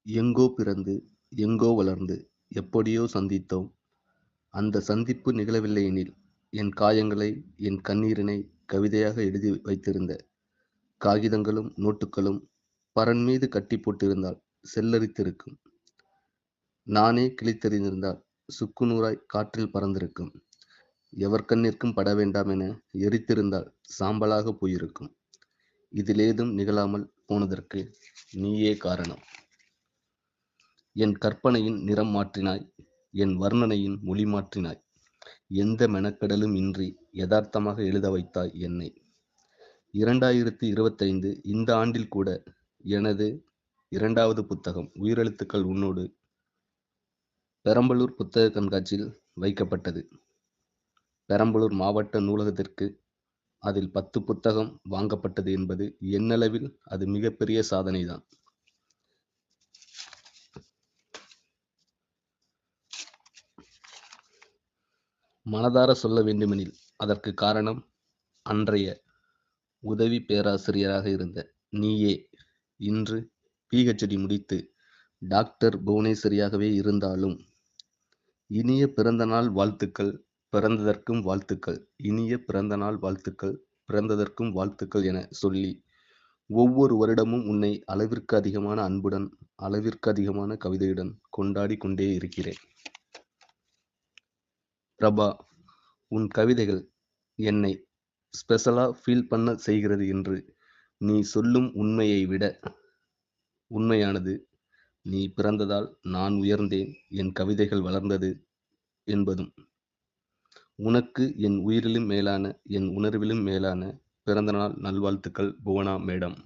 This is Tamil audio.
எங்கோ பிறந்து, எங்கோ வளர்ந்து, எப்படியோ சந்தித்தோம். அந்த சந்திப்பு நிகழவில்லையெனில், என் காயங்களை, என் கண்ணீரினை கவிதையாக எழுதி வைத்திருந்த காகிதங்களும் நோட்டுகளும் பரண்மீது கட்டிப் போட்டிருந்தால் செல்லரித்திருக்கும். நானே கிழித்தெறிந்திருந்தால் சுக்குநூறாய் காற்றில் பறந்திருக்கும். எவர்கண்ணிற்கும் படவேண்டாம் என எரித்திருந்தால் சாம்பலாகப் போயிருக்கும். இதிலேதும் நிகழாமல் போனதற்கு நீயே காரணம். என் கற்பனையின் நிறம் மாற்றினாய். என் வர்ணனையின் மொழி மாற்றினாய். எந்த மெனக்கெடலும் இன்றி யதார்த்தமாக எழுத வைத்தாய் என்னை. 2025 இந்த ஆண்டில் கூட எனது 2வது புத்தகம் உயிரெழுத்துக்கள் உன்னோடு பெரம்பலூர் புத்தக கண்காட்சியில் வைக்கப்பட்டது. பெரம்பலூர் மாவட்ட நூலகத்திற்கு அதில் 10 புத்தகம் வாங்கப்பட்டது என்பது எண்ணளவில் அது மிகப்பெரிய சாதனைதான். மனதார சொல்ல வேண்டுமெனில் அதற்கு காரணம் அன்றைய உதவி பேராசிரியராக இருந்த நீயே இன்று PhD முடித்து டாக்டர் புவனேஸ்வரியாகவே இருந்தாலும் இனிய பிறந்தநாள் வாழ்த்துக்கள், பிறந்ததற்கும் வாழ்த்துக்கள், இனிய பிறந்தநாள் வாழ்த்துக்கள், பிறந்ததற்கும் வாழ்த்துக்கள் என சொல்லி ஒவ்வொரு வருடமும் உன்னை அளவிற்கு அதிகமான அன்புடன், அளவிற்கு அதிகமான கவிதையுடன் கொண்டாடி கொண்டே இருக்கிறேன். பிரபா, உன் கவிதைகள் என்னை ஸ்பெஷலா ஃபீல் பண்ண செய்கிறது என்று நீ சொல்லும் உண்மையை விட உண்மையானது. நீ பிறந்ததால் நான் உயர்ந்தேன், என் கவிதைகள் வளர்ந்தது என்பதும். உனக்கு என் உயிரிலும் மேலான, என் உணர்விலும் மேலான பிறந்தநாள் நல்வாழ்த்துக்கள் புவனா மேடம்.